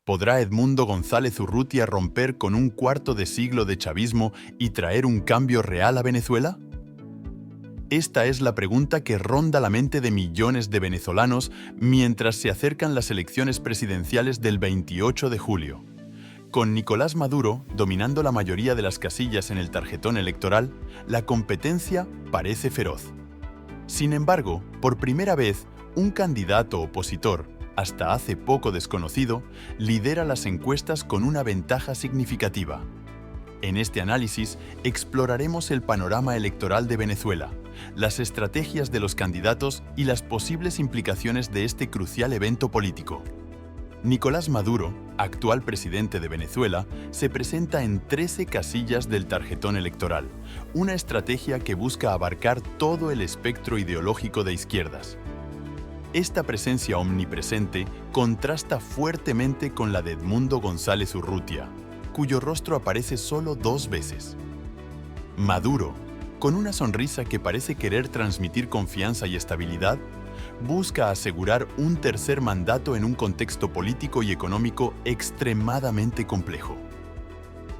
¿Podrá Edmundo González Urrutia romper con un cuarto de siglo de chavismo y traer un cambio real a Venezuela? Esta es la pregunta que ronda la mente de millones de venezolanos mientras se acercan las elecciones presidenciales del 28 de julio. Con Nicolás Maduro dominando la mayoría de las casillas en el tarjetón electoral, la competencia parece feroz. Sin embargo, por primera vez, un candidato opositor, hasta hace poco desconocido, lidera las encuestas con una ventaja significativa. En este análisis exploraremos el panorama electoral de Venezuela, las estrategias de los candidatos y las posibles implicaciones de este crucial evento político. Nicolás Maduro, actual presidente de Venezuela, se presenta en 13 casillas del tarjetón electoral, una estrategia que busca abarcar todo el espectro ideológico de izquierdas. Esta presencia omnipresente contrasta fuertemente con la de Edmundo González Urrutia, cuyo rostro aparece solo 2 veces. Maduro, con una sonrisa que parece querer transmitir confianza y estabilidad, busca asegurar un tercer mandato en un contexto político y económico extremadamente complejo.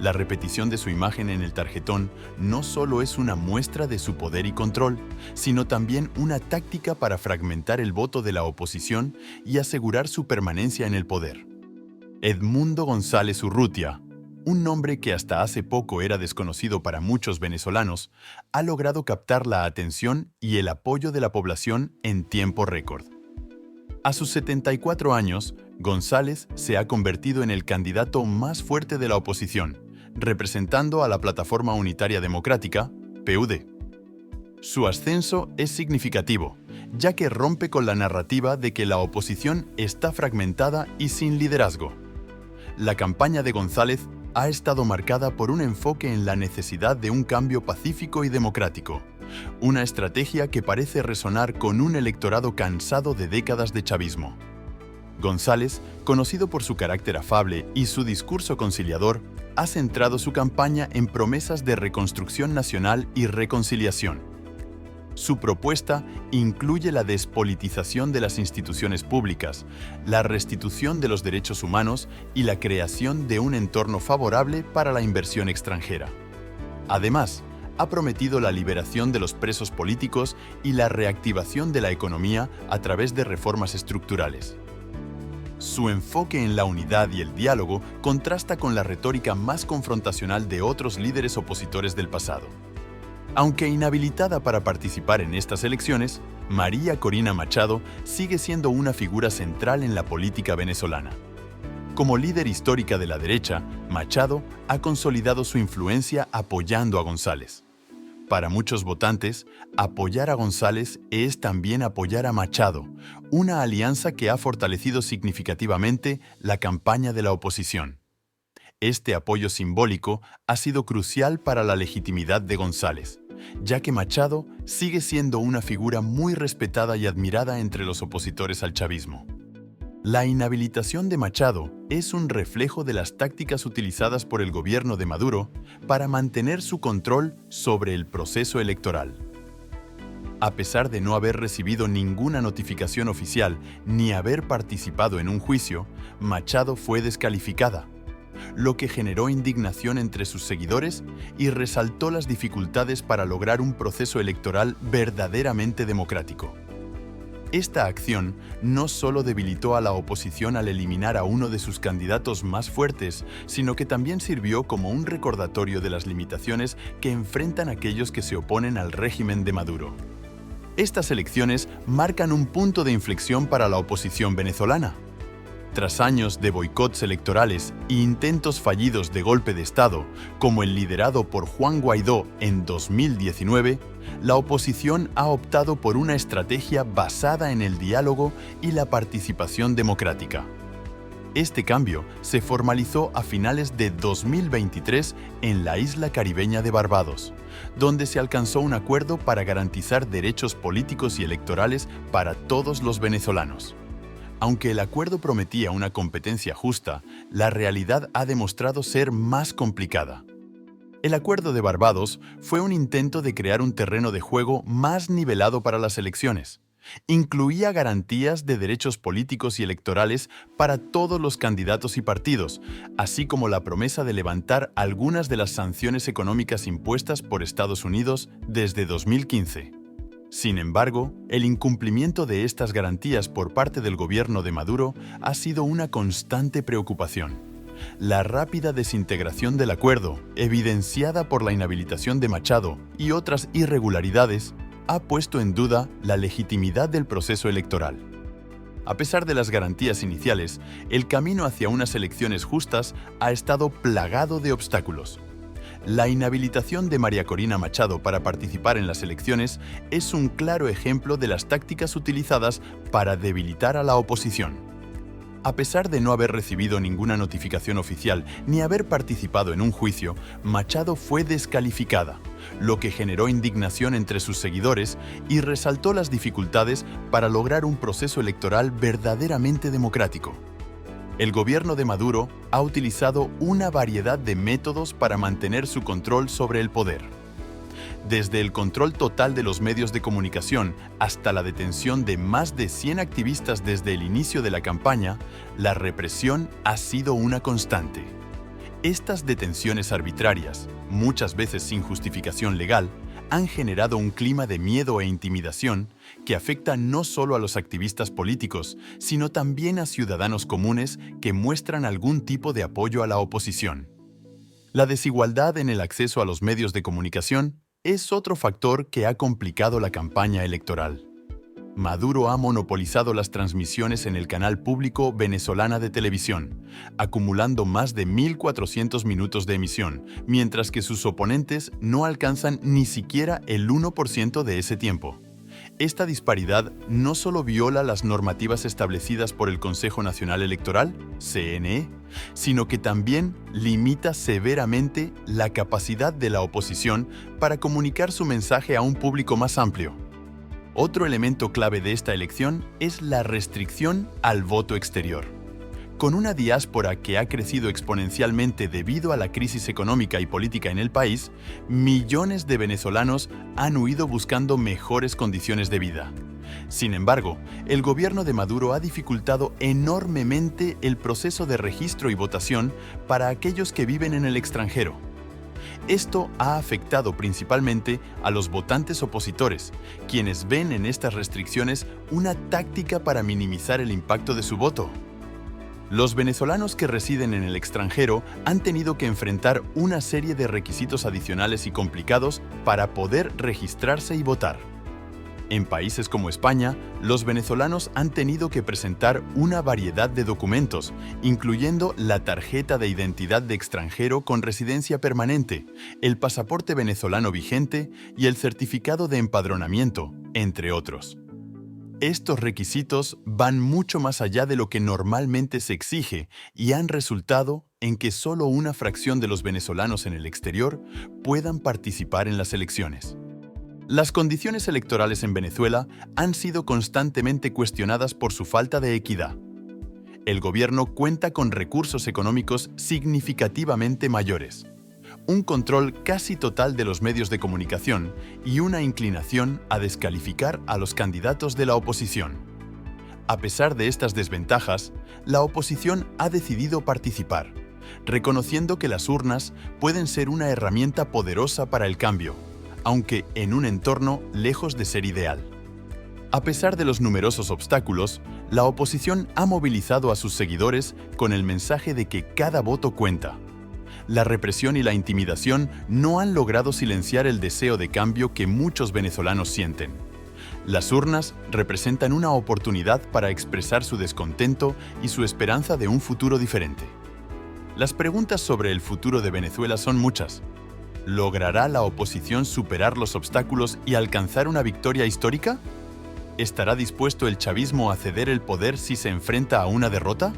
La repetición de su imagen en el tarjetón no solo es una muestra de su poder y control, sino también una táctica para fragmentar el voto de la oposición y asegurar su permanencia en el poder. Edmundo González Urrutia, un nombre que hasta hace poco era desconocido para muchos venezolanos, ha logrado captar la atención y el apoyo de la población en tiempo récord. A sus 74 años, González se ha convertido en el candidato más fuerte de la oposición, representando a la Plataforma Unitaria Democrática, PUD. Su ascenso es significativo, ya que rompe con la narrativa de que la oposición está fragmentada y sin liderazgo. La campaña de González ha estado marcada por un enfoque en la necesidad de un cambio pacífico y democrático, una estrategia que parece resonar con un electorado cansado de décadas de chavismo. González, conocido por su carácter afable y su discurso conciliador, ha centrado su campaña en promesas de reconstrucción nacional y reconciliación. Su propuesta incluye la despolitización de las instituciones públicas, la restitución de los derechos humanos y la creación de un entorno favorable para la inversión extranjera. Además, ha prometido la liberación de los presos políticos y la reactivación de la economía a través de reformas estructurales. Su enfoque en la unidad y el diálogo contrasta con la retórica más confrontacional de otros líderes opositores del pasado. Aunque inhabilitada para participar en estas elecciones, María Corina Machado sigue siendo una figura central en la política venezolana. Como líder histórica de la derecha, Machado ha consolidado su influencia apoyando a González. Para muchos votantes, apoyar a González es también apoyar a Machado, una alianza que ha fortalecido significativamente la campaña de la oposición. Este apoyo simbólico ha sido crucial para la legitimidad de González, ya que Machado sigue siendo una figura muy respetada y admirada entre los opositores al chavismo. La inhabilitación de Machado es un reflejo de las tácticas utilizadas por el gobierno de Maduro para mantener su control sobre el proceso electoral. A pesar de no haber recibido ninguna notificación oficial ni haber participado en un juicio, Machado fue descalificada, lo que generó indignación entre sus seguidores y resaltó las dificultades para lograr un proceso electoral verdaderamente democrático. Esta acción no solo debilitó a la oposición al eliminar a uno de sus candidatos más fuertes, sino que también sirvió como un recordatorio de las limitaciones que enfrentan aquellos que se oponen al régimen de Maduro. Estas elecciones marcan un punto de inflexión para la oposición venezolana. Tras años de boicots electorales e intentos fallidos de golpe de Estado, como el liderado por Juan Guaidó en 2019, la oposición ha optado por una estrategia basada en el diálogo y la participación democrática. Este cambio se formalizó a finales de 2023 en la isla caribeña de Barbados, donde se alcanzó un acuerdo para garantizar derechos políticos y electorales para todos los venezolanos. Aunque el acuerdo prometía una competencia justa, la realidad ha demostrado ser más complicada. El Acuerdo de Barbados fue un intento de crear un terreno de juego más nivelado para las elecciones, Incluía garantías de derechos políticos y electorales para todos los candidatos y partidos, así como la promesa de levantar algunas de las sanciones económicas impuestas por Estados Unidos desde 2015. Sin embargo, el incumplimiento de estas garantías por parte del gobierno de Maduro ha sido una constante preocupación. La rápida desintegración del acuerdo, evidenciada por la inhabilitación de Machado y otras irregularidades, ha puesto en duda la legitimidad del proceso electoral. A pesar de las garantías iniciales, el camino hacia unas elecciones justas ha estado plagado de obstáculos. La inhabilitación de María Corina Machado para participar en las elecciones es un claro ejemplo de las tácticas utilizadas para debilitar a la oposición. A pesar de no haber recibido ninguna notificación oficial ni haber participado en un juicio, Machado fue descalificada, lo que generó indignación entre sus seguidores y resaltó las dificultades para lograr un proceso electoral verdaderamente democrático. El gobierno de Maduro ha utilizado una variedad de métodos para mantener su control sobre el poder. Desde el control total de los medios de comunicación hasta la detención de más de 100 activistas desde el inicio de la campaña, la represión ha sido una constante. Estas detenciones arbitrarias, muchas veces sin justificación legal, han generado un clima de miedo e intimidación que afecta no solo a los activistas políticos, sino también a ciudadanos comunes que muestran algún tipo de apoyo a la oposición. La desigualdad en el acceso a los medios de comunicación es otro factor que ha complicado la campaña electoral. Maduro ha monopolizado las transmisiones en el canal público Venezolana de Televisión, acumulando más de 1.400 minutos de emisión, mientras que sus oponentes no alcanzan ni siquiera el 1% de ese tiempo. Esta disparidad no solo viola las normativas establecidas por el Consejo Nacional Electoral, CNE, sino que también limita severamente la capacidad de la oposición para comunicar su mensaje a un público más amplio. Otro elemento clave de esta elección es la restricción al voto exterior. Con una diáspora que ha crecido exponencialmente debido a la crisis económica y política en el país, millones de venezolanos han huido buscando mejores condiciones de vida. Sin embargo, el gobierno de Maduro ha dificultado enormemente el proceso de registro y votación para aquellos que viven en el extranjero. Esto ha afectado principalmente a los votantes opositores, quienes ven en estas restricciones una táctica para minimizar el impacto de su voto. Los venezolanos que residen en el extranjero han tenido que enfrentar una serie de requisitos adicionales y complicados para poder registrarse y votar. En países como España, los venezolanos han tenido que presentar una variedad de documentos, incluyendo la tarjeta de identidad de extranjero con residencia permanente, el pasaporte venezolano vigente y el certificado de empadronamiento, entre otros. Estos requisitos van mucho más allá de lo que normalmente se exige y han resultado en que solo una fracción de los venezolanos en el exterior puedan participar en las elecciones. Las condiciones electorales en Venezuela han sido constantemente cuestionadas por su falta de equidad. El gobierno cuenta con recursos económicos significativamente mayores, un control casi total de los medios de comunicación y una inclinación a descalificar a los candidatos de la oposición. A pesar de estas desventajas, la oposición ha decidido participar, reconociendo que las urnas pueden ser una herramienta poderosa para el cambio, aunque en un entorno lejos de ser ideal. A pesar de los numerosos obstáculos, la oposición ha movilizado a sus seguidores con el mensaje de que cada voto cuenta. La represión y la intimidación no han logrado silenciar el deseo de cambio que muchos venezolanos sienten. Las urnas representan una oportunidad para expresar su descontento y su esperanza de un futuro diferente. Las preguntas sobre el futuro de Venezuela son muchas. ¿Logrará la oposición superar los obstáculos y alcanzar una victoria histórica? ¿Estará dispuesto el chavismo a ceder el poder si se enfrenta a una derrota?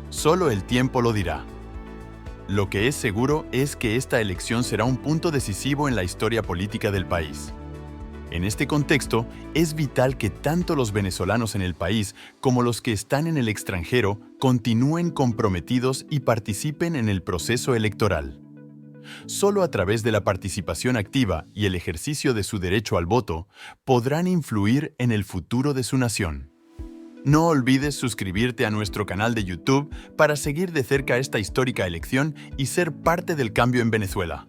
Solo el tiempo lo dirá. Lo que es seguro es que esta elección será un punto decisivo en la historia política del país. En este contexto, es vital que tanto los venezolanos en el país como los que están en el extranjero continúen comprometidos y participen en el proceso electoral. Solo a través de la participación activa y el ejercicio de su derecho al voto podrán influir en el futuro de su nación. No olvides suscribirte a nuestro canal de YouTube para seguir de cerca esta histórica elección y ser parte del cambio en Venezuela.